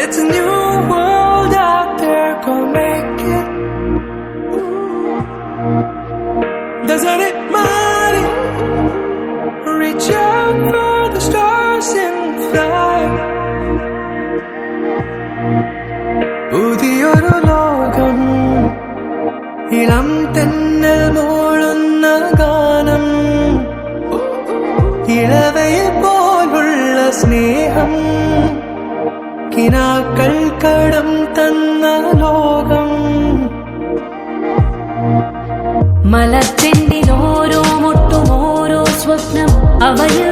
It's a new world out there, go make it. Doesn't it matter? Reach out for the stars and fly. പുതിയൊരു ലോകം, ഇളം തെന്നൽ മൂളുന്ന ഗാനം, ഇളവയിൽ പോലുള്ള സ്നേഹം, കിനാക്കൾ കടം തന്ന ലോകം. മലച്ചെണ്ടിൽ ഓരോ മുട്ടും ഓരോ സ്വപ്നം, അവയിൽ